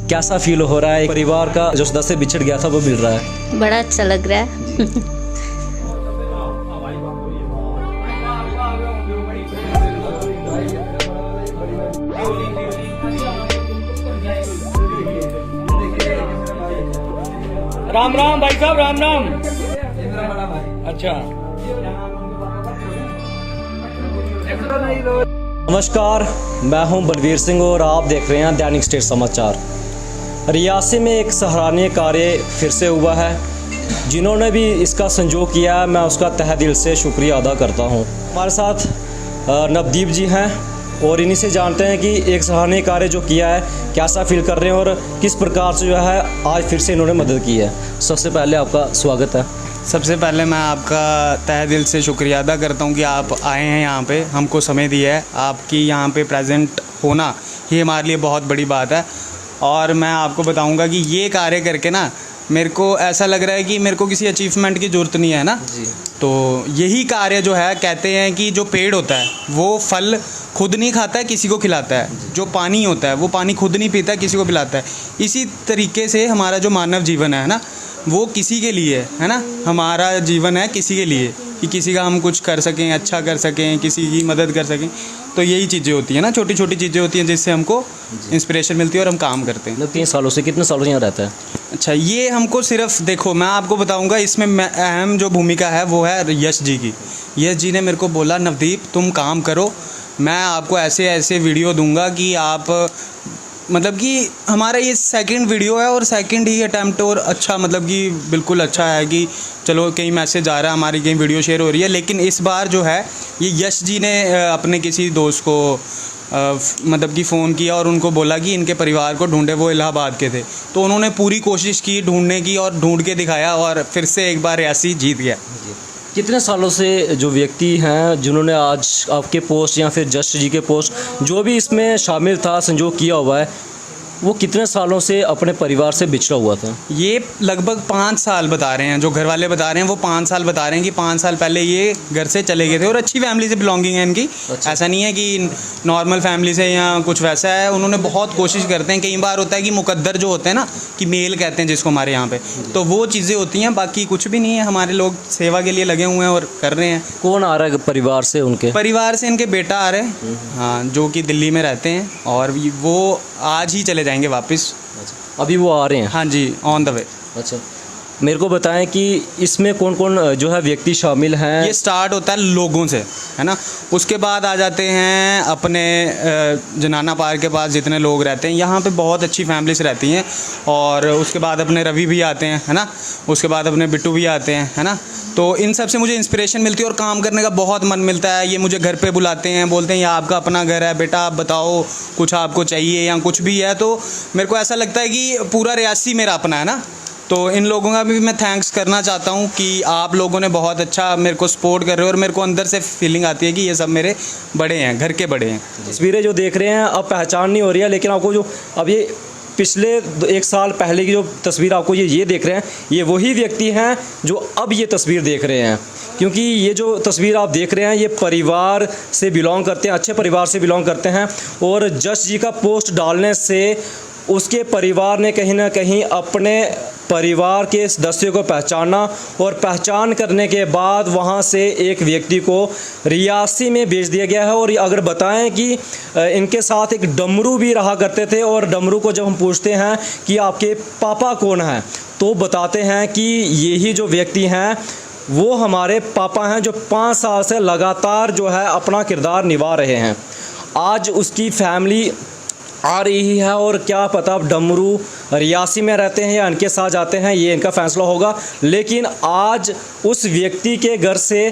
कैसा फील हो रहा है? परिवार का जो सदस्य बिछड़ गया था वो मिल रहा है, बड़ा अच्छा लग रहा है। राम राम भाई साहब, राम राम। अच्छा, नमस्कार, मैं हूं बलवीर सिंह और आप देख रहे हैं दैनिक स्टेट समाचार। रियासी में एक सराहनीय कार्य फिर से हुआ है। जिन्होंने भी इसका संजोग किया, मैं उसका तहे दिल से शुक्रिया अदा करता हूं। हमारे साथ नवदीप जी हैं और इन्हीं से जानते हैं कि एक सराहनीय कार्य जो किया है कैसा फील कर रहे हैं और किस प्रकार से जो है आज फिर से इन्होंने मदद की है। सबसे पहले आपका स्वागत है। सबसे पहले मैं आपका तहे दिल से शुक्रिया अदा करता हूं कि आप आए हैं यहाँ पे, हमको समय दिया है। आपकी यहाँ पे प्रेजेंट होना ये हमारे लिए बहुत बड़ी बात है। और मैं आपको बताऊंगा कि ये कार्य करके ना मेरे को ऐसा लग रहा है कि मेरे को किसी अचीवमेंट की ज़रूरत नहीं है ना जी। तो यही कार्य जो है, कहते हैं कि जो पेड़ होता है वो फल खुद नहीं खाता है, किसी को खिलाता है। जो पानी होता है वो पानी खुद नहीं पीता है, किसी को पिलाता है। इसी तरीके से हमारा जो मानव जीवन है ना, वो किसी के लिए है ना। हमारा जीवन है किसी के लिए कि किसी का हम कुछ कर सकें, अच्छा कर सकें, किसी की मदद कर सकें। तो यही चीज़ें होती हैं ना, छोटी छोटी चीज़ें होती हैं जिससे हमको इंस्पिरेशन मिलती है और हम काम करते हैं। 3 सालों से, कितने सालों से यहाँ रहता है? अच्छा, ये हमको सिर्फ देखो, मैं आपको बताऊंगा इसमें अहम जो भूमिका है वो है यश जी की। यश जी ने मेरे को बोला, नवदीप तुम काम करो, मैं आपको ऐसे ऐसे वीडियो दूंगा कि आप मतलब कि हमारा ये सेकंड वीडियो है और सेकंड ही अटैम्प्ट, और अच्छा मतलब कि बिल्कुल अच्छा है कि चलो कहीं मैसेज आ रहा है, हमारी कहीं वीडियो शेयर हो रही है। लेकिन इस बार जो है ये यश जी ने अपने किसी दोस्त को मतलब कि फ़ोन किया और उनको बोला कि इनके परिवार को ढूंढे। वो इलाहाबाद के थे, तो उन्होंने पूरी कोशिश की ढूंढने की और ढूंढ के दिखाया और फिर से एक बार रियासी जीत गया। कितने सालों से जो व्यक्ति हैं जिन्होंने आज आपके पोस्ट या फिर जस्ट जी के पोस्ट जो भी इसमें शामिल था, संजोग किया हुआ है, वो कितने सालों से अपने परिवार से बिछड़ा हुआ था? ये लगभग 5 साल बता रहे हैं, जो घर वाले बता रहे हैं वो 5 साल बता रहे हैं कि 5 साल पहले ये घर से चले गए थे। और अच्छी फैमिली से बिलोंगिंग है इनकी। अच्छा। ऐसा नहीं है कि नॉर्मल फैमिली से या कुछ वैसा है। उन्होंने बहुत कोशिश करते हैं। कई बार होता है कि मुकद्दर जो होते हैं ना, कि मेल कहते हैं जिसको हमारे यहाँ पे, तो वो चीज़ें होती हैं। बाकी कुछ भी नहीं है, हमारे लोग सेवा के लिए लगे हुए हैं और कर रहे हैं। कौन आ रहा है परिवार से? उनके परिवार से इनके बेटा आ रहे हैं, हाँ, जो कि दिल्ली में रहते हैं और वो आज ही चले जाएंगे वापस। अभी वो आ रहे हैं? हाँ जी, ऑन द वे। अच्छा, मेरे को बताएं कि इसमें कौन कौन जो है व्यक्ति शामिल हैं? ये स्टार्ट होता है लोगों से, है ना। उसके बाद आ जाते हैं अपने जनाना पार्क के पास जितने लोग रहते हैं, यहाँ पे बहुत अच्छी फैमिलीज रहती हैं। और उसके बाद अपने रवि भी आते हैं, है ना। उसके बाद अपने बिट्टू भी आते हैं, है ना। तो इन सब से मुझे इंस्पिरेशन मिलती है और काम करने का बहुत मन मिलता है। ये मुझे घर पे बुलाते हैं, बोलते हैं ये आपका अपना घर है बेटा, आप बताओ कुछ आपको चाहिए या कुछ भी है। तो मेरे को ऐसा लगता है कि पूरा रियासी मेरा अपना है ना। तो इन लोगों का भी मैं थैंक्स करना चाहता हूँ कि आप लोगों ने बहुत अच्छा मेरे को सपोर्ट कर रहे हो और मेरे को अंदर से फीलिंग आती है कि ये सब मेरे बड़े हैं, घर के बड़े हैं। तस्वीरें जो देख रहे हैं अब पहचान नहीं हो रही है, लेकिन आपको जो अब ये पिछले 1 साल पहले की जो तस्वीर आपको ये देख रहे हैं, ये वही व्यक्ति हैं जो अब ये तस्वीर देख रहे हैं। क्योंकि ये जो तस्वीर आप देख रहे हैं ये परिवार से बिलोंग करते हैं, अच्छे परिवार से बिलोंग करते हैं। और जस्ट जी का पोस्ट डालने से उसके परिवार ने कहीं ना कहीं अपने परिवार के सदस्यों को पहचाना और पहचान करने के बाद वहां से एक व्यक्ति को रियासी में भेज दिया गया है। और अगर बताएं कि इनके साथ एक डमरू भी रहा करते थे, और डमरू को जब हम पूछते हैं कि आपके पापा कौन हैं, तो बताते हैं कि यही जो व्यक्ति हैं वो हमारे पापा हैं, जो 5 साल से लगातार जो है अपना किरदार निभा रहे हैं। आज उसकी फैमिली आ रही है और क्या पता अब डमरू रियासी में रहते हैं या इनके साथ जाते हैं, ये इनका फैसला होगा। लेकिन आज उस व्यक्ति के घर से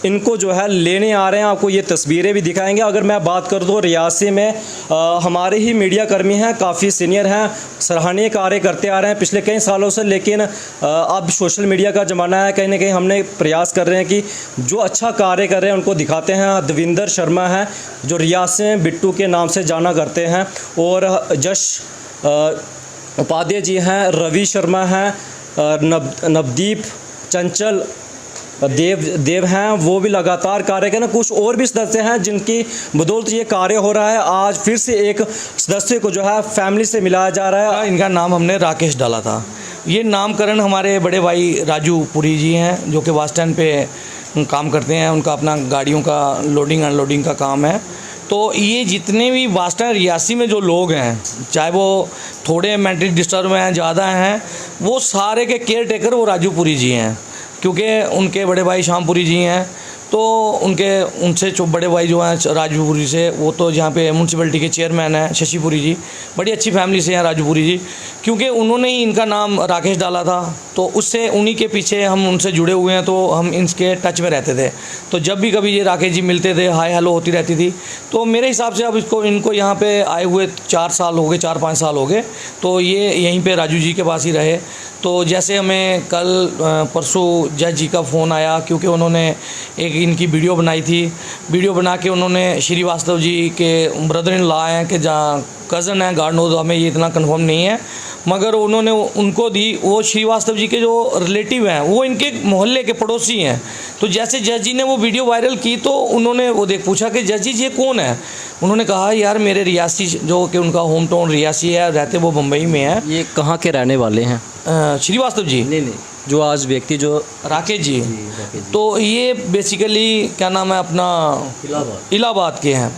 इनको जो है लेने आ रहे हैं। आपको ये तस्वीरें भी दिखाएंगे। अगर मैं बात कर दूँ, रियासी में हमारे ही मीडिया कर्मी हैं, काफ़ी सीनियर हैं, सराहनीय कार्य करते आ रहे हैं पिछले कई सालों से। लेकिन अब सोशल मीडिया का ज़माना है, कहीं ना कहीं हमने प्रयास कर रहे हैं कि जो अच्छा कार्य कर रहे हैं उनको दिखाते हैं। देविंदर शर्मा हैं जो रियासी में बिट्टू के नाम से जाना करते हैं, और जश उपाध्याय जी हैं, रवि शर्मा हैं, नवदीप, चंचल देव हैं वो भी लगातार कार्य करें। कुछ और भी सदस्य हैं जिनकी बदौलत ये कार्य हो रहा है। आज फिर से एक सदस्य को जो है फैमिली से मिलाया जा रहा है। इनका नाम हमने राकेश डाला था। ये नामकरण हमारे बड़े भाई राजू पुरी जी हैं, जो कि बस स्टैंड पे काम करते हैं। उनका अपना गाड़ियों का लोडिंग अनलोडिंग का काम है। तो ये जितने भी बस स्टैंड रियासी में जो लोग हैं, चाहे वो थोड़े मेंटली डिस्टर्ब हैं, ज़्यादा हैं, वो सारे के केयर टेकर वो राजू पुरी जी हैं, क्योंकि उनके बड़े भाई श्यामपुरी जी हैं। तो उनसे जो बड़े भाई जो हैं राजूपुरी से, वो तो जहाँ पे म्यूनसिपलिटी के चेयरमैन हैं शशिपुरी जी, बड़ी अच्छी फैमिली से हैं राजूपुरी जी, क्योंकि उन्होंने ही इनका नाम राकेश डाला था। तो उससे उन्हीं के पीछे हम उनसे जुड़े हुए हैं, तो हम इनके टच में रहते थे। तो जब भी कभी ये राकेश जी मिलते थे, हाय हेलो होती रहती थी। तो मेरे हिसाब से अब इनको यहाँ पे आए हुए 4 साल हो गए, 4-5 साल हो गए। तो ये यहीं पे राजू जी के पास ही रहे। तो जैसे हमें कल परसों जज जी का फ़ोन आया, क्योंकि उन्होंने एक इनकी वीडियो बनाई थी। वीडियो बना के उन्होंने श्रीवास्तव जी के ब्रदर इन लॉ हैं कि जहाँ कज़न है, गार्ड नोज, हमें ये इतना कंफर्म नहीं है, मगर उन्होंने उनको दी। वो श्रीवास्तव जी के जो रिलेटिव हैं, वो इनके मोहल्ले के पड़ोसी हैं। तो जैसे जज जी ने वो वीडियो वायरल की, तो उन्होंने वो पूछा कि जज जी ये कौन है। उन्होंने कहा यार मेरे रियासी, जो कि उनका होम टाउन रियासी है, रहते वो मुंबई में है। ये कहाँ के रहने वाले हैं? श्रीवास्तव जी नहीं, जो आज व्यक्ति जो राकेश जी, तो ये बेसिकली क्या नाम है अपना, इलाहाबाद के हैं।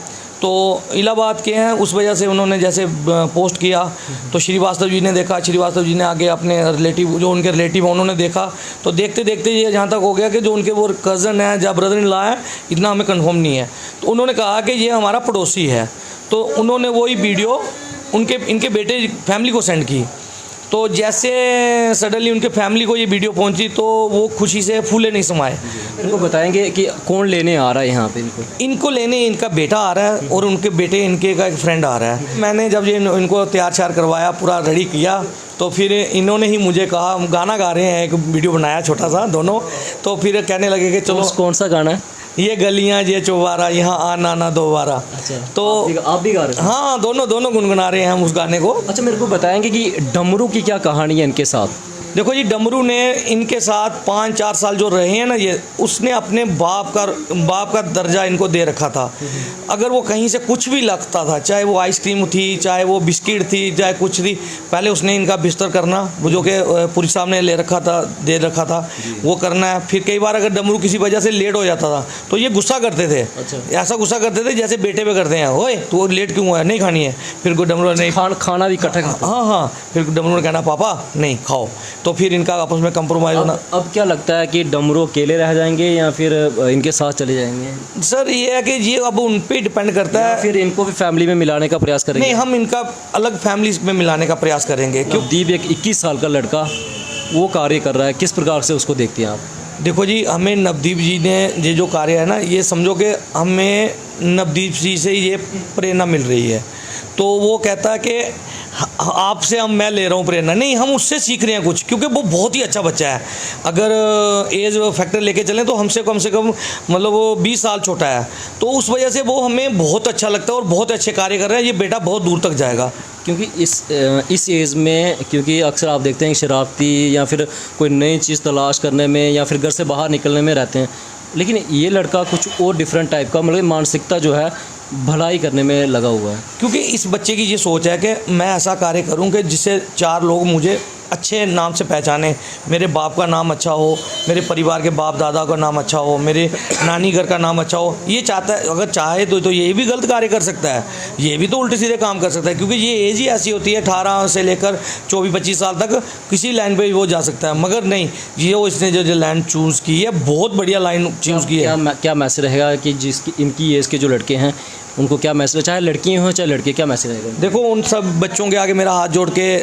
तो इलाहाबाद के हैं, उस वजह से उन्होंने जैसे पोस्ट किया तो श्रीवास्तव जी ने देखा। श्रीवास्तव जी ने आगे अपने रिलेटिव, जो उनके रिलेटिव हैं, उन्होंने देखा। तो देखते देखते ये जहाँ तक हो गया कि जो उनके वो कज़न है, जहाँ ब्रदर इन लॉ है, इतना हमें कंफर्म नहीं है। तो उन्होंने कहा कि ये हमारा पड़ोसी है। तो उन्होंने वही वीडियो इनके बेटे फैमिली को सेंड की। तो जैसे सडनली उनके फैमिली को ये वीडियो पहुंची, तो वो खुशी से फूले नहीं समाए। इनको बताएंगे कि कौन लेने आ रहा है यहाँ पे इनको लेने इनका बेटा आ रहा है, और उनके बेटे इनके का एक फ्रेंड आ रहा है। मैंने जब ये इनको तैयार श्यार करवाया, पूरा रेडी किया, तो फिर इन्होंने ही मुझे कहा, हम गाना गा रहे हैं, एक वीडियो बनाया छोटा सा दोनों। तो फिर कहने लगे कि चलो। कौन सा गाना है? ये गलियां ये चौबारा, यहाँ आना ना दोबारा। अच्छा, तो आप भी गा रहे हैं? हाँ, दोनों गुनगुना रहे हैं हम उस गाने को। अच्छा, मेरे को बताएंगे कि डमरू की क्या कहानी है इनके साथ? देखो जी, डमरू ने इनके साथ 5-4 साल जो रहे हैं ना, ये उसने अपने बाप का दर्जा इनको दे रखा था। अगर वो कहीं से कुछ भी लगता था, चाहे वो आइसक्रीम थी, चाहे वो बिस्किट थी, चाहे कुछ थी, पहले उसने इनका बिस्तर करना, वो जो कि पुरी साहब ने दे रखा था, वो करना है। फिर कई बार अगर डमरू किसी वजह से लेट हो जाता था, तो ये गुस्सा करते थे। अच्छा। ऐसा गुस्सा करते थे जैसे बेटे पे करते हैं, ओए तू लेट क्यों हुआ है, नहीं खानी है। फिर डमरू नहीं, खाना भी इकट्ठा। हाँ, फिर डमरू ने कहना पापा नहीं खाओ। तो फिर इनका आपस में कंप्रोमाइज़ होना। अब क्या लगता है कि डमरू अकेले रह जाएंगे या फिर इनके साथ चले जाएंगे? सर ये है कि ये अब उन पे डिपेंड करता है। फिर इनको भी फैमिली में मिलाने का प्रयास करेंगे? नहीं, हम इनका अलग फैमिली में मिलाने का प्रयास करेंगे। नवदीप एक 21 साल का लड़का वो कार्य कर रहा है, किस प्रकार से उसको देखते हैं आप? देखो जी, हमें नवदीप जी ने ये जो कार्य है ना, ये समझो कि हमें नवदीप जी से ये प्रेरणा मिल रही है। तो वो कहता है कि आपसे मैं ले रहा हूँ प्रेरणा, नहीं हम उससे सीख रहे हैं कुछ, क्योंकि वो बहुत ही अच्छा बच्चा है। अगर एज फैक्टर लेके चलें तो हमसे कम से कम मतलब वो 20 साल छोटा है। तो उस वजह से वो हमें बहुत अच्छा लगता है और बहुत अच्छे कार्य कर रहे हैं। ये बेटा बहुत दूर तक जाएगा। क्योंकि इस एज में, क्योंकि अक्सर आप देखते हैं शरारती या फिर कोई नई चीज़ तलाश करने में या फिर घर से बाहर निकलने में रहते हैं, लेकिन ये लड़का कुछ और डिफरेंट टाइप का, मतलब मानसिकता जो है भलाई करने में लगा हुआ है। क्योंकि इस बच्चे की ये सोच है कि मैं ऐसा कार्य करूं कि जिससे 4 लोग मुझे अच्छे नाम से पहचाने, मेरे बाप का नाम अच्छा हो, मेरे परिवार के बाप दादा का नाम अच्छा हो, मेरे नानी घर का नाम अच्छा हो। ये चाहता है, अगर चाहे तो ये भी गलत कार्य कर सकता है, ये भी तो उल्टे सीधे काम कर सकता है, क्योंकि ये एज ही ऐसी होती है 18 से लेकर 24-25 साल तक किसी लाइन पे वो जा सकता है। मगर नहीं, ये वो इसने जो लाइन चूज़ की है, बहुत बढ़िया लाइन चूज़ की है। क्या मैसेज रहेगा कि जिसकी इनकी एज के जो लड़के हैं उनको क्या मैसेज, चाहे लड़की हों चाहे लड़के, क्या मैसेज रहेगा? देखो, उन सब बच्चों के आगे मेरा हाथ जोड़ के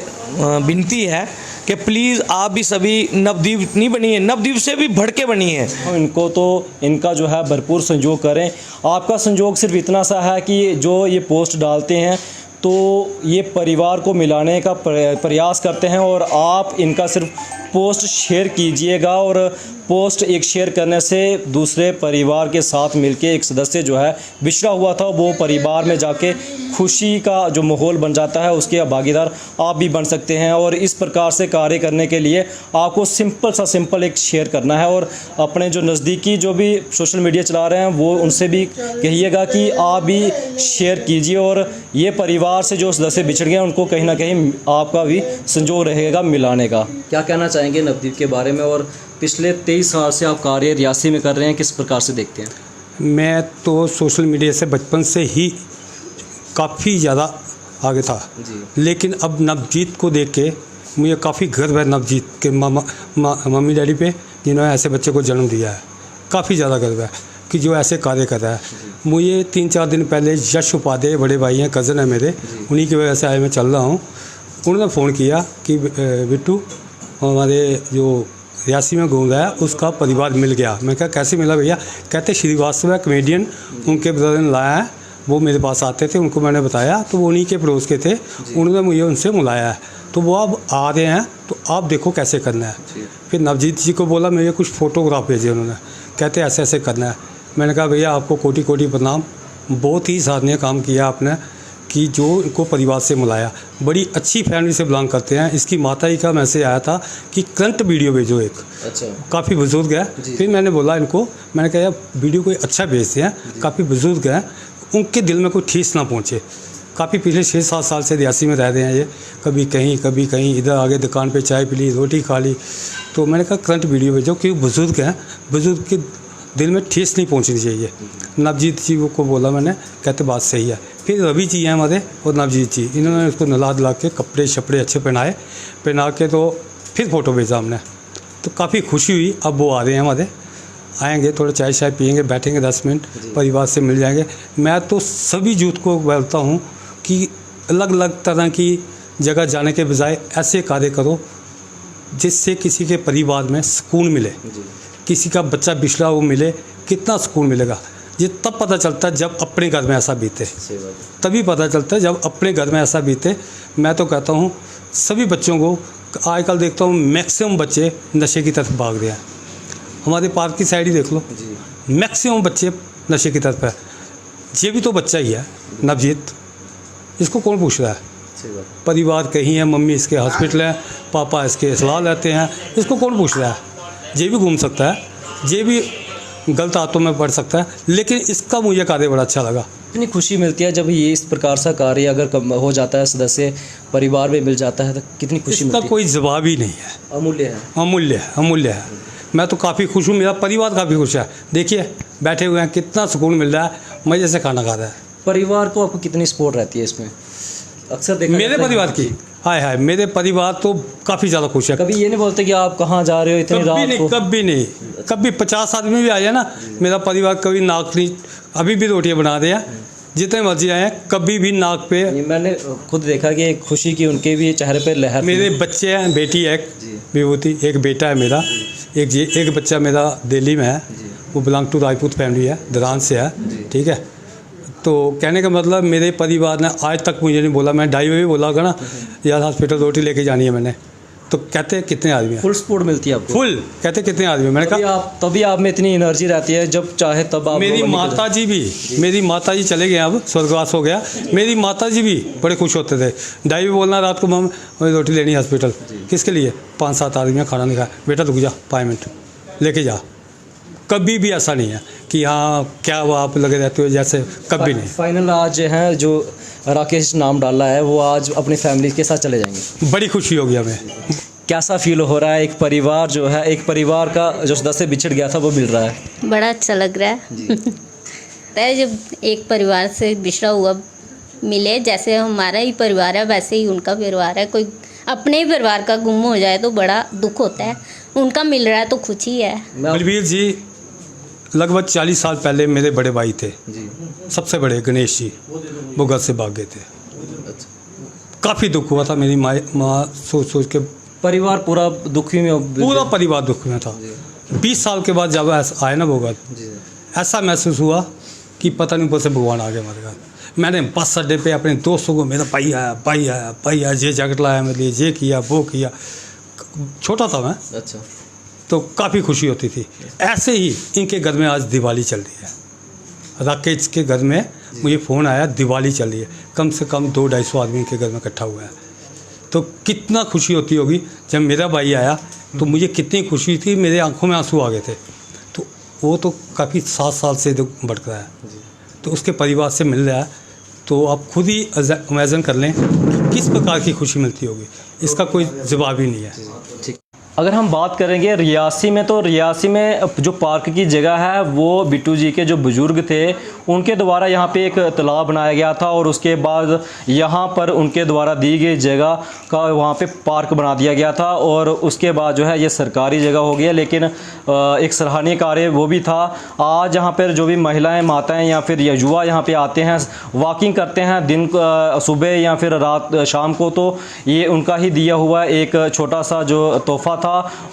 विनती है कि प्लीज़ आप भी सभी नवदीप नहीं बनिए, नवदीप से भी बढ़ के बनिए। इनको तो इनका जो है भरपूर सहयोग करें। आपका सहयोग सिर्फ इतना सा है कि जो ये पोस्ट डालते हैं तो ये परिवार को मिलाने का प्रयास करते हैं, और आप इनका सिर्फ पोस्ट शेयर कीजिएगा और पोस्ट एक शेयर करने से दूसरे परिवार के साथ मिलके एक सदस्य जो है बिछड़ा हुआ था, वो परिवार में जाके खुशी का जो माहौल बन जाता है उसके भागीदार आप भी बन सकते हैं। और इस प्रकार से कार्य करने के लिए आपको सिंपल एक शेयर करना है और अपने जो नज़दीकी जो भी सोशल मीडिया चला रहे हैं वो उनसे भी कहिएगा कि आप भी शेयर कीजिए और ये परिवार से जो सदस्य बिछड़ गए उनको कहीं ना कहीं आपका भी संजोग रहेगा मिलाने का। क्या कहना चाहेंगे नवदीप के बारे में, और पिछले 23 साल से आप कार्य रियासी में कर रहे हैं, किस प्रकार से देखते हैं? मैं तो सोशल मीडिया से बचपन से ही काफ़ी ज़्यादा आगे था जी। लेकिन अब नवजीत को देख के मुझे काफ़ी गर्व है नवजीत के मम्मी डैडी पे, जिन्होंने ऐसे बच्चे को जन्म दिया है। काफ़ी ज़्यादा गर्व है कि जो ऐसे कार्य कर रहा है। मुझे 3-4 दिन पहले यश उपाध्याय बड़े भाई हैं, कज़न है मेरे, उन्हीं की वजह से आज मैं चल रहा हूँ। उन्होंने फ़ोन किया कि बिट्टू हमारे जो रियासी में घूम रहा है उसका परिवार मिल गया। मैं कहा कैसे मिला भैया? कहते श्रीवास्तव है कमेडियन, उनके ब्रदर ने लाया है, वो मेरे पास आते थे, उनको मैंने बताया तो वो उन्हीं के पड़ोस के थे, उन्होंने मुझे उनसे मिलाया है, तो वो अब आ रहे हैं तो आप देखो कैसे करना है। फिर नवजीत जी को बोला, मुझे कुछ फ़ोटोग्राफ भेजे, उन्होंने कहते ऐसे ऐसे करना है। मैंने कहा भैया आपको कोटि कोटि प्रणाम, बहुत ही सराहनीय काम किया आपने कि जो इनको परिवार से मिलाया। बड़ी अच्छी फैमिली से बिलोंग करते हैं। इसकी माता जी का मैसेज आया था कि करंट वीडियो भेजो एक, अच्छा, काफ़ी बुजुर्ग है। फिर मैंने बोला इनको, मैंने कहा यार वीडियो कोई अच्छा भेजते हैं, काफ़ी बुजुर्ग हैं, उनके दिल में कोई ठेस ना पहुँचे। काफ़ी पिछले 6-7 साल से रियासी में रह रहे हैं ये, कभी कहीं इधर आगे दुकान पे चाय पी ली, रोटी खा ली। तो मैंने कहा करंट वीडियो भेजो क्योंकि बुज़ुर्ग हैं, बुज़ुर्ग के दिल में ठेस नहीं पहुंचनी चाहिए। नवजीत जी को बोला मैंने, कहते बात सही है। फिर रवि जी हैं हमारे और नवजीत जी, इन्होंने उसको नला दिला के कपड़े शपड़े अच्छे पहना के तो फिर फ़ोटो भेजा हमने, तो काफ़ी खुशी हुई। अब वो आ रहे हैं हमारे, आएंगे, थोड़ा चाय शाय पियेंगे, बैठेंगे 10 मिनट, परिवार से मिल जाएंगे। मैं तो सभी यूथ को बोलता हूँ कि अलग अलग तरह की जगह जाने के बजाय ऐसे कार्य करो जिससे किसी के परिवार में सुकून मिले, किसी का बच्चा बिछड़ा हुआ मिले, कितना सुकून मिलेगा। ये तब पता चलता है जब अपने घर में ऐसा बीते, तभी पता चलता है जब अपने घर में ऐसा बीते। मैं तो कहता हूँ सभी बच्चों को, आजकल देखता हूँ मैक्सिमम बच्चे नशे की तरफ भाग रहे हैं। हमारे पार्क की साइड ही देख लो, मैक्सिमम बच्चे नशे की तरफ है। ये भी तो बच्चा ही है नवजीत, इसको कौन पूछ रहा है? परिवार कहीं है, मम्मी इसके हॉस्पिटल है, पापा इसके सलाह लेते हैं, इसको कौन पूछ रहा है? ये भी घूम सकता है, ये भी गलत आदतों में पड़ सकता है, लेकिन इसका मुझे कार्य बड़ा अच्छा लगा। इतनी खुशी मिलती है जब ये इस प्रकार का कार्य अगर हो जाता है, सदस्य परिवार में मिल जाता है, तो कितनी खुशी मिलती है। इसका कोई जवाब ही नहीं है, अमूल्य है, अमूल्य है। मैं तो काफ़ी खुश हूँ, मेरा परिवार काफ़ी खुश है। देखिए बैठे हुए हैं, कितना सुकून मिल रहा है, मज़े से खाना खा रहा है। परिवार को आपको कितनी सपोर्ट रहती है इसमें? अक्सर देखा मेरे परिवार की हाय मेरे परिवार तो काफ़ी ज़्यादा खुश है। कभी ये नहीं बोलते कि आप कहाँ जा रहे हो इतनी रात को? कभी नहीं। कभी 50 आदमी भी आ जाए ना, मेरा परिवार कभी नाक नहीं, अभी भी रोटियां बना दे हैं, जितने मर्जी आए हैं, कभी भी नाक पे। मैंने खुद देखा कि एक खुशी की उनके भी चेहरे पे लहर। मेरे बच्चे हैं, बेटी है विभूति, एक बेटा है मेरा, एक बच्चा मेरा दिल्ली में है, वो बिलोंग टू राजपूत फैमिली है, दरान से है, ठीक है। तो कहने का मतलब मेरे परिवार ने आज तक मुझे नहीं बोला, मैं ढाई बजे बोला होगा ना यार हॉस्पिटल रोटी लेके जानी है मैंने, तो कहते कितने आदमी हैं? फुल सपोर्ट मिलती है आपको? फुल। कहते कितने आदमी? मैंने कहा तभी आप में इतनी एनर्जी रहती है, जब चाहे तब आप। मेरी माता जी चले गए, अब स्वर्गवास हो गया। मेरी माता जी भी बड़े खुश होते थे, ढाई बजे बोलना रात को मम रोटी लेनी हॉस्पिटल, किसके लिए? 5-7 आदमी खाना नहीं खाया, बेटा रुक जा 5 मिनट लेके जा। कभी भी ऐसा नहीं है कि हाँ क्या वो आप लगे रहते हो, जैसे कभी नहीं। फाइनल आज है जो राकेश नाम डाला है, वो आज अपनी फैमिली के साथ चले जाएंगे। बड़ी खुशी होगी हमें। कैसा फील हो रहा है? एक परिवार जो है, एक परिवार का जो सदस्य बिछड़ गया था वो मिल रहा है। बड़ा अच्छा लग रहा है जब एक परिवार से बिछड़ा हुआ मिले, जैसे हमारा ही परिवार है वैसे ही उनका परिवार है। कोई अपने ही परिवार का गुम हो जाए तो बड़ा दुख होता है, उनका मिल रहा है तो खुशी है। बलबीर जी लगभग 40 साल पहले मेरे बड़े भाई थे जी, सबसे बड़े गणेश जी, वो घर से भाग गए थे। काफ़ी दुख हुआ था, मेरी माँ सोच के। परिवार पूरा दुखी में, पूरा परिवार दुख में था। 20 साल के बाद जब आए ना वो घर, ऐसा महसूस हुआ कि पता नहीं ऊपर से भगवान आ गया हमारे घर। मैंने बस अड्डे पे अपने दोस्तों को, मेरा भाई आया, ये जैकेट लाया मेरे लिए, ये किया वो किया। छोटा था मैं, अच्छा, तो काफ़ी खुशी होती थी। ऐसे ही इनके घर में आज दिवाली चल रही है। राकेश के घर में मुझे फ़ोन आया, दिवाली चल रही है, कम से कम 200-250 आदमी इनके घर में इकट्ठा हुआ है। तो कितना खुशी होती होगी। जब मेरा भाई आया तो मुझे कितनी खुशी थी, मेरे आंखों में आंसू आ गए थे। तो वो तो काफ़ी 7 साल से भटक रहा है, तो उसके परिवार से मिल रहा है, तो आप खुद ही इमेजिन कर लें कि किस प्रकार की खुशी मिलती होगी। इसका कोई जवाब ही नहीं है। अगर हम बात करेंगे रियासी में, तो रियासी में जो पार्क की जगह है वो बिट्टू जी के जो बुज़ुर्ग थे उनके द्वारा यहाँ पे एक तालाब बनाया गया था, और उसके बाद यहाँ पर उनके द्वारा दी गई जगह का वहाँ पे पार्क बना दिया गया था, और उसके बाद जो है ये सरकारी जगह हो गया। लेकिन एक सराहनीय कार्य वो भी था। आज यहाँ पर जो भी महिलाएँ, माताएँ या फिर युवा यहाँ पर आते हैं, वॉकिंग करते हैं दिन सुबह या फिर रात शाम को, तो ये उनका ही दिया हुआ एक छोटा सा जो तोहफ़ा था।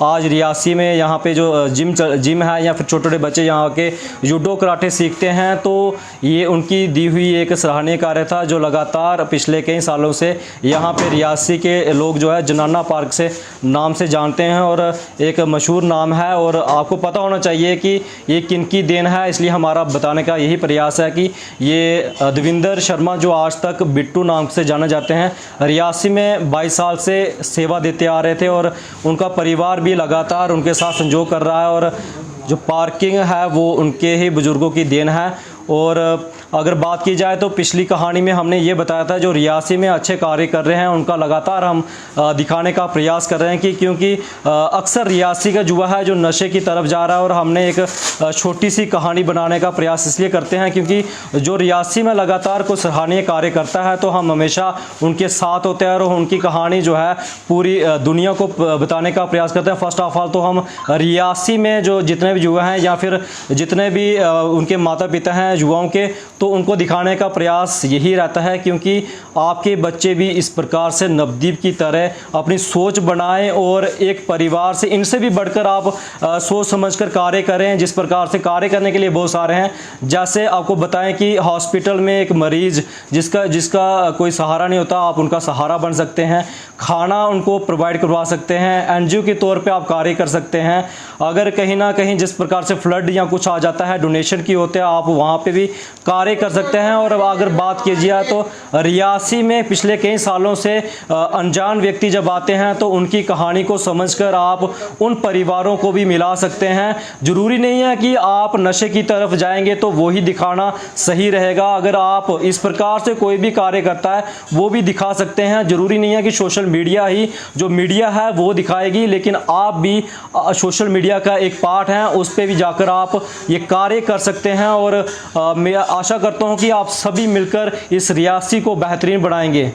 आज रियासी में यहाँ पे जो जिम है या फिर छोटे छोटे बच्चे यहाँ के जूडो कराटे सीखते हैं, तो ये उनकी दी हुई एक सराहनीय कार्य था, जो लगातार पिछले कई सालों से यहाँ पे रियासी के लोग जो है जनाना पार्क से नाम से जानते हैं, और एक मशहूर नाम है। और आपको पता होना चाहिए कि ये किनकी देन है, इसलिए हमारा बताने का यही प्रयास है कि ये देविंदर शर्मा जो आज तक बिट्टू नाम से जाने जाते हैं, रियासी में 22 साल से सेवा देते आ रहे थे, और उनका परिवार भी लगातार उनके साथ संजोग कर रहा है। और जो पार्किंग है वो उनके ही बुज़ुर्गों की देन है। और अगर बात की जाए तो पिछली कहानी में हमने ये बताया था, जो रियासी में अच्छे कार्य कर रहे हैं उनका लगातार हम दिखाने का प्रयास कर रहे हैं, कि क्योंकि अक्सर रियासी का युवा है जो नशे की तरफ जा रहा है। और हमने एक छोटी सी कहानी बनाने का प्रयास इसलिए करते हैं क्योंकि जो रियासी में लगातार कोई सराहनीय कार्य करता है तो हम हमेशा उनके साथ होते हैं, और उनकी कहानी जो है पूरी दुनिया को बताने का प्रयास करते हैं। फर्स्ट ऑफ ऑल तो हम रियासी में जो जितने भी युवा हैं या फिर जितने भी उनके माता पिता हैं युवाओं के, तो उनको दिखाने का प्रयास यही रहता है, क्योंकि आपके बच्चे भी इस प्रकार से नवदीप की तरह अपनी सोच बनाएं और एक परिवार से इनसे भी बढ़कर आप सोच समझकर कार्य करें। जिस प्रकार से कार्य करने के लिए बहुत सारे हैं, जैसे आपको बताएं कि हॉस्पिटल में एक मरीज जिसका कोई सहारा नहीं होता, आप उनका सहारा बन सकते हैं। खाना उनको प्रोवाइड करवा सकते हैं, एनजीओ के तौर पे आप कार्य कर सकते हैं। अगर कहीं ना कहीं जिस प्रकार से फ्लड या कुछ आ जाता है, डोनेशन की होते हैं, आप वहाँ पे भी कार्य कर सकते हैं। और अगर बात की जाए तो रियासी में पिछले कई सालों से अनजान व्यक्ति जब आते हैं तो उनकी कहानी को समझकर आप उन परिवारों को भी मिला सकते हैं। ज़रूरी नहीं है कि आप नशे की तरफ जाएंगे तो वो ही दिखाना सही रहेगा। अगर आप इस प्रकार से कोई भी कार्य करता है वो भी दिखा सकते हैं। ज़रूरी नहीं है कि सोशल मीडिया ही जो मीडिया है वो दिखाएगी, लेकिन आप भी सोशल मीडिया का एक पार्ट हैं, उस पर भी जाकर आप ये कार्य कर सकते हैं। और मैं आशा करता हूँ कि आप सभी मिलकर इस रियासी को बेहतरीन बनाएंगे।